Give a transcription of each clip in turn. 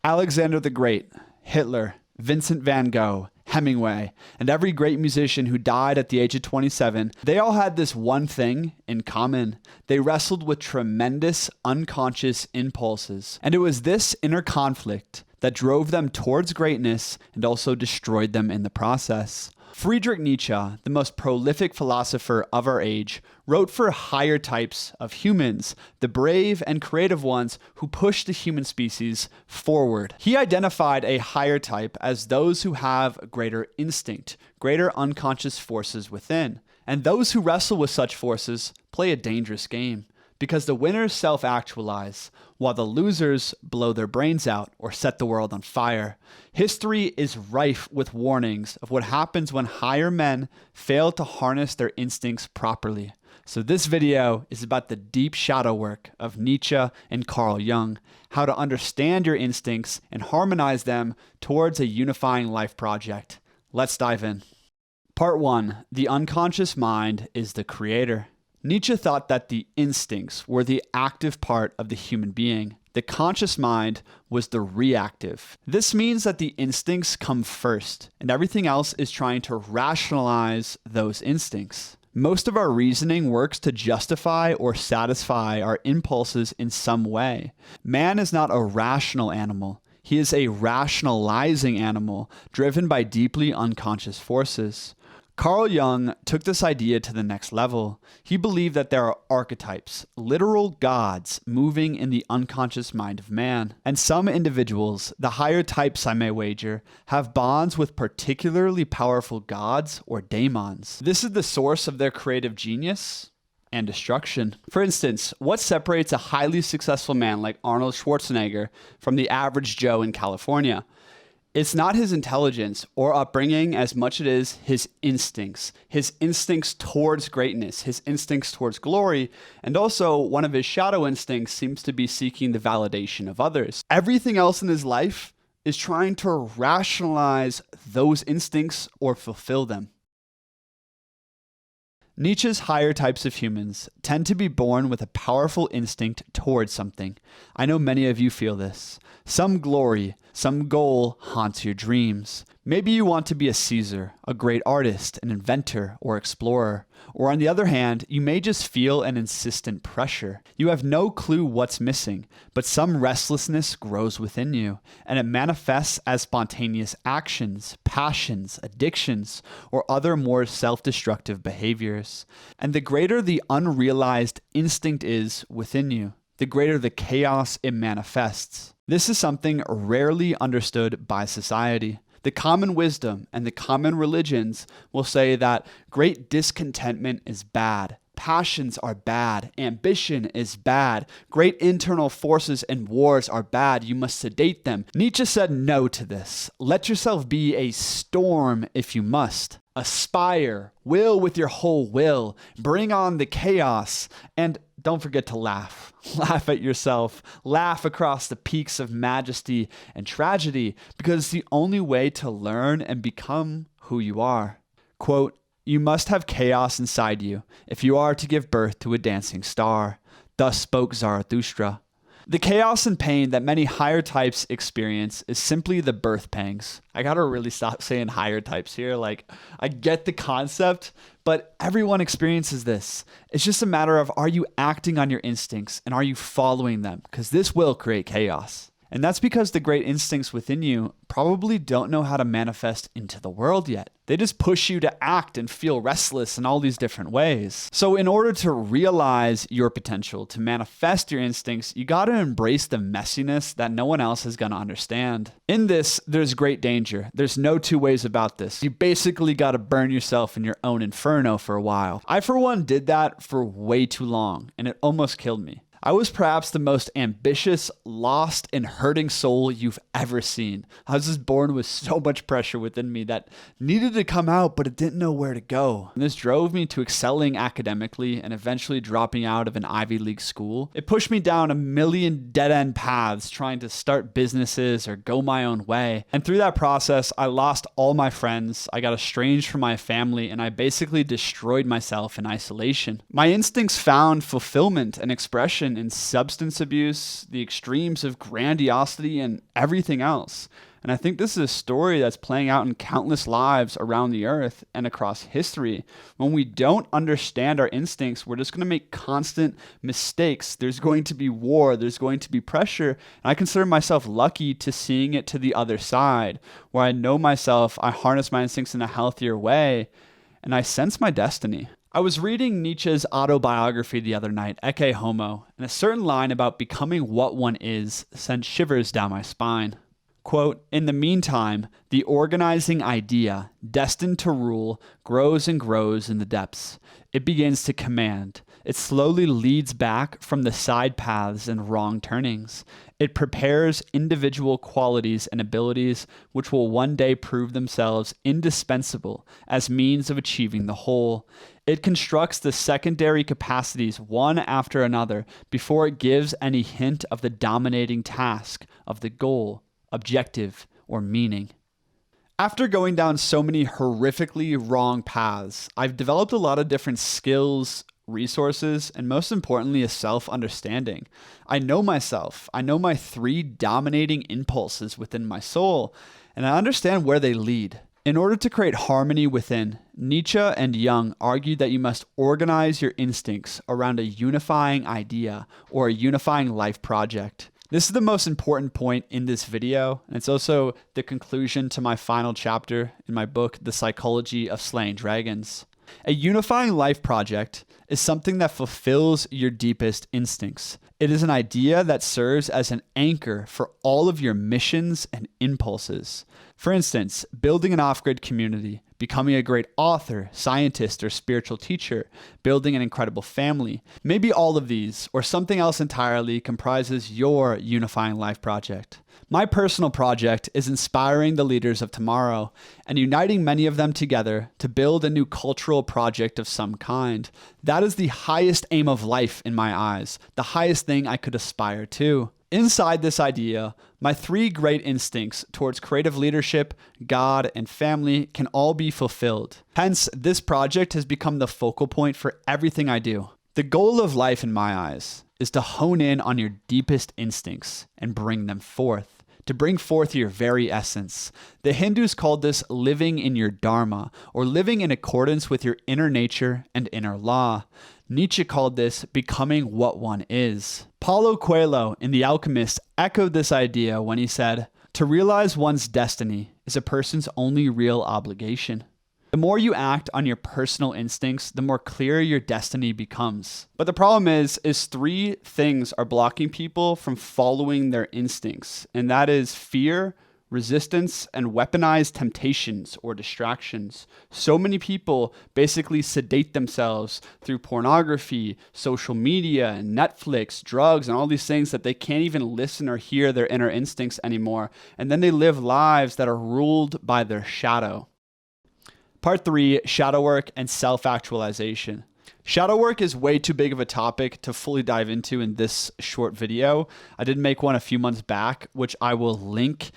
Alexander the Great, Hitler, Vincent van Gogh, Hemingway, and every great musician who died at the age of 27, they all had this one thing in common. They wrestled with tremendous unconscious impulses. And it was this inner conflict that drove them towards greatness and also destroyed them in the process. Friedrich Nietzsche, the most prolific philosopher of our age, wrote for higher types of humans, the brave and creative ones who push the human species forward. He identified a higher type as those who have greater instinct, greater unconscious forces within. And those who wrestle with such forces play a dangerous game, because the winners self-actualize, while the losers blow their brains out or set the world on fire. History is rife with warnings of what happens when higher men fail to harness their instincts properly. So this video is about the deep shadow work of Nietzsche and Carl Jung, how to understand your instincts and harmonize them towards a unifying life project. Let's dive in. Part 1. The unconscious mind is the creator. Nietzsche thought that the instincts were the active part of the human being. The conscious mind was the reactive. This means that the instincts come first, and everything else is trying to rationalize those instincts. Most of our reasoning works to justify or satisfy our impulses in some way. Man is not a rational animal. He is a rationalizing animal, driven by deeply unconscious forces. Carl Jung took this idea to the next level. He believed that there are archetypes, literal gods, moving in the unconscious mind of man. And some individuals, the higher types I may wager, have bonds with particularly powerful gods or daemons. This is the source of their creative genius and destruction. For instance, what separates a highly successful man like Arnold Schwarzenegger from the average Joe in California? It's not his intelligence or upbringing as much as it is his instincts towards greatness, his instincts towards glory, and also one of his shadow instincts seems to be seeking the validation of others. Everything else in his life is trying to rationalize those instincts or fulfill them. Nietzsche's higher types of humans tend to be born with a powerful instinct towards something. I know many of you feel this. Some glory, some goal haunts your dreams. Maybe you want to be a Caesar, a great artist, an inventor, or explorer. Or on the other hand, you may just feel an insistent pressure. You have no clue what's missing, but some restlessness grows within you, and it manifests as spontaneous actions, passions, addictions, or other more self-destructive behaviors. And the greater the unrealized instinct is within you, the greater the chaos it manifests. This is something rarely understood by society. The common wisdom and the common religions will say that great discontentment is bad, passions are bad, ambition is bad, great internal forces and wars are bad, you must sedate them. Nietzsche said no to this. Let yourself be a storm if you must. Aspire, will with your whole will, bring on the chaos, and don't forget to laugh. Laugh at yourself. Laugh across the peaks of majesty and tragedy, because it's the only way to learn and become who you are. Quote, "You must have chaos inside you if you are to give birth to a dancing star." Thus spoke Zarathustra. The chaos and pain that many higher types experience is simply the birth pangs. I gotta really stop saying higher types here. I get the concept, but everyone experiences this. It's just a matter of, are you acting on your instincts and are you following them? Because this will create chaos. And that's because the great instincts within you probably don't know how to manifest into the world yet. They just push you to act and feel restless in all these different ways. So in order to realize your potential, to manifest your instincts, you got to embrace the messiness that no one else is going to understand. In this, there's great danger. There's no two ways about this. You basically got to burn yourself in your own inferno for a while. I, for one, did that for way too long, and it almost killed me. I was perhaps the most ambitious, lost, and hurting soul you've ever seen. I was just born with so much pressure within me that needed to come out, but it didn't know where to go. And this drove me to excelling academically and eventually dropping out of an Ivy League school. It pushed me down a million dead-end paths trying to start businesses or go my own way. And through that process, I lost all my friends, I got estranged from my family, and I basically destroyed myself in isolation. My instincts found fulfillment and expression addiction and substance abuse, the extremes of grandiosity, and everything else. And I think this is a story that's playing out in countless lives around the earth and across history. When we don't understand our instincts, we're just going to make constant mistakes. There's going to be war. There's going to be pressure. And I consider myself lucky to seeing it to the other side, where I know myself, I harness my instincts in a healthier way, and I sense my destiny. I was reading Nietzsche's autobiography the other night, Ecce Homo, and a certain line about becoming what one is sent shivers down my spine. Quote, "In the meantime, the organizing idea, destined to rule, grows and grows in the depths. It begins to command. It slowly leads back from the side paths and wrong turnings. It prepares individual qualities and abilities which will one day prove themselves indispensable as means of achieving the whole. It constructs the secondary capacities one after another before it gives any hint of the dominating task, of the goal, objective, or meaning." After going down so many horrifically wrong paths, I've developed a lot of different skills, resources, and most importantly, a self-understanding. I know myself. I know my 3 dominating impulses within my soul, and I understand where they lead. In order to create harmony within, Nietzsche and Jung argued that you must organize your instincts around a unifying idea or a unifying life project. This is the most important point in this video, and it's also the conclusion to my final chapter in my book, The Psychology of Slaying Dragons. A unifying life project is something that fulfills your deepest instincts. It is an idea that serves as an anchor for all of your missions and impulses. For instance, building an off-grid community, becoming a great author, scientist, or spiritual teacher, building an incredible family. Maybe all of these, or something else entirely, comprises your unifying life project. My personal project is inspiring the leaders of tomorrow and uniting many of them together to build a new cultural project of some kind. That is the highest aim of life in my eyes, the highest thing I could aspire to. Inside this idea, my 3 great instincts towards creative leadership, God, and family can all be fulfilled. Hence, this project has become the focal point for everything I do. The goal of life in my eyes is to hone in on your deepest instincts and bring them forth, to bring forth your very essence. The Hindus called this living in your dharma, or living in accordance with your inner nature and inner law. Nietzsche called this becoming what one is. Paulo Coelho in The Alchemist echoed this idea when he said, "To realize one's destiny is a person's only real obligation." The more you act on your personal instincts, the more clear your destiny becomes. But the problem is 3 things are blocking people from following their instincts, and that is fear, resistance, and weaponized temptations or distractions. So many people basically sedate themselves through pornography, social media, and Netflix, drugs, and all these things that they can't even listen or hear their inner instincts anymore. And then they live lives that are ruled by their shadow. Part 3, shadow work and self-actualization. Shadow work is way too big of a topic to fully dive into in this short video. I did make one a few months back, which I will link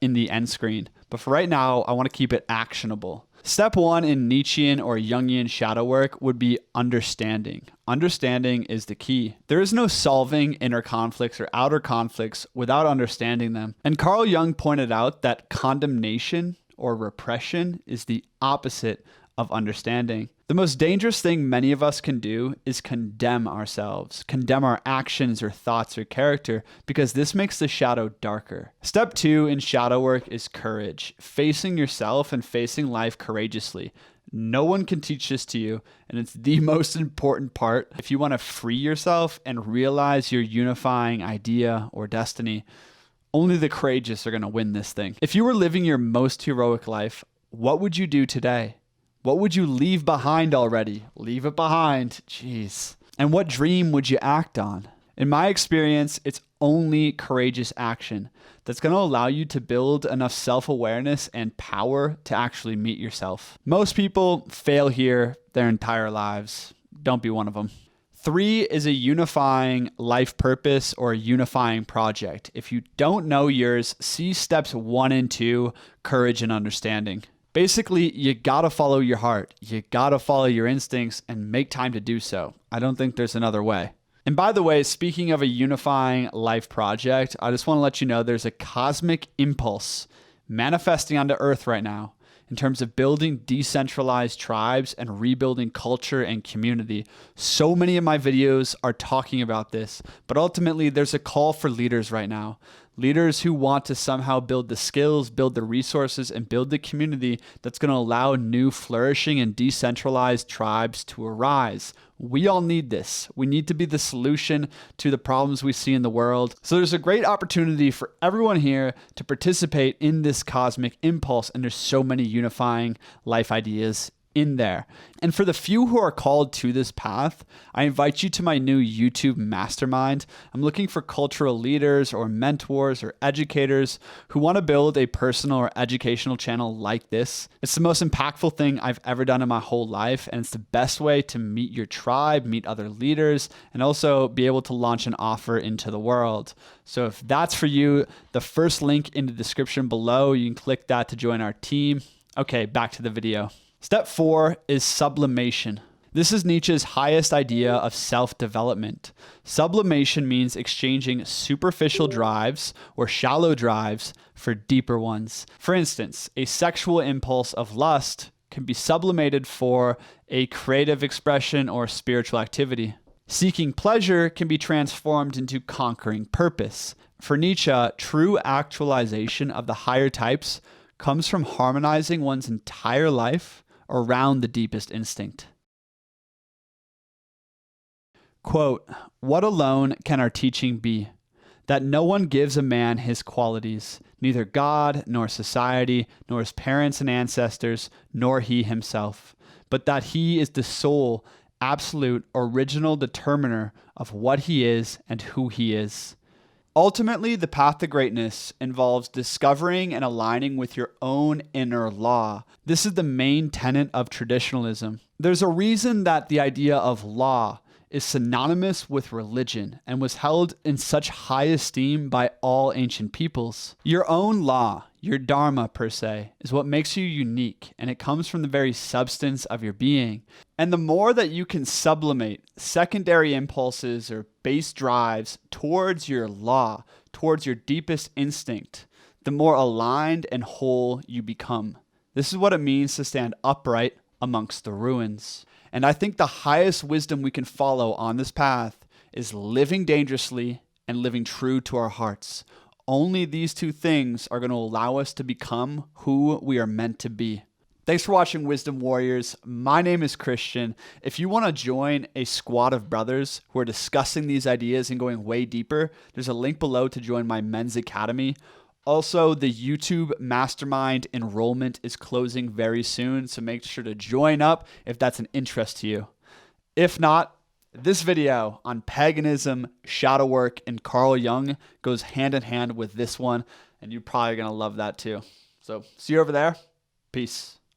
in the end screen. But for right now, I want to keep it actionable. Step 1 in Nietzschean or Jungian shadow work would be understanding. Understanding is the key. There is no solving inner conflicts or outer conflicts without understanding them. And Carl Jung pointed out that condemnation or repression is the opposite of understanding. The most dangerous thing many of us can do is condemn ourselves, condemn our actions or thoughts or character, because this makes the shadow darker. Step 2 in shadow work is courage, facing yourself and facing life courageously. No one can teach this to you, and it's the most important part if you want to free yourself and realize your unifying idea or destiny. Only the courageous are going to win this thing. If you were living your most heroic life, what would you do today? What would you leave behind already? Leave it behind. Jeez. And what dream would you act on? In my experience, it's only courageous action that's going to allow you to build enough self-awareness and power to actually meet yourself. Most people fail here their entire lives. Don't be one of them. 3 is a unifying life purpose or a unifying project. If you don't know yours, see steps 1 and 2, courage and understanding. Basically, you gotta follow your heart. You gotta follow your instincts and make time to do so. I don't think there's another way. And by the way, speaking of a unifying life project, I just want to let you know there's a cosmic impulse manifesting onto Earth right now in terms of building decentralized tribes and rebuilding culture and community. So many of my videos are talking about this, but ultimately there's a call for leaders right now. Leaders who want to somehow build the skills, build the resources, and build the community that's going to allow new flourishing and decentralized tribes to arise. We all need this. We need to be the solution to the problems we see in the world. So there's a great opportunity for everyone here to participate in this cosmic impulse, and there's so many unifying life ideas in there. And for the few who are called to this path, I invite you to my new YouTube mastermind. I'm looking for cultural leaders or mentors or educators who want to build a personal or educational channel like this. It's the most impactful thing I've ever done in my whole life, and it's the best way to meet your tribe, meet other leaders, and also be able to launch an offer into the world. So if that's for you, the first link in the description below, you can click that to join our team. Okay, back to the video. Step 4 is sublimation. This is Nietzsche's highest idea of self-development. Sublimation means exchanging superficial drives or shallow drives for deeper ones. For instance, a sexual impulse of lust can be sublimated for a creative expression or spiritual activity. Seeking pleasure can be transformed into conquering purpose. For Nietzsche, true actualization of the higher types comes from harmonizing one's entire life around the deepest instinct. Quote, "What alone can our teaching be? That no one gives a man his qualities, neither God, nor society, nor his parents and ancestors, nor he himself, but that he is the sole, absolute, original determiner of what he is and who he is." Ultimately, the path to greatness involves discovering and aligning with your own inner law. This is the main tenet of traditionalism. There's a reason that the idea of law is synonymous with religion and was held in such high esteem by all ancient peoples. Your own law, your dharma per se, is what makes you unique, and it comes from the very substance of your being. And the more that you can sublimate secondary impulses or base drives towards your law, towards your deepest instinct, the more aligned and whole you become. This is what it means to stand upright amongst the ruins. And I think the highest wisdom we can follow on this path is living dangerously and living true to our hearts. Only these two things are going to allow us to become who we are meant to be. Thanks for watching, Wisdom Warriors. My name is Christian. If you want to join a squad of brothers who are discussing these ideas and going way deeper, there's a link below to join my men's academy. Also, the YouTube mastermind enrollment is closing very soon, so make sure to join up if that's an interest to you. If not, this video on paganism, shadow work, and Carl Jung goes hand in hand with this one, and you're probably going to love that too. So, see you over there. Peace.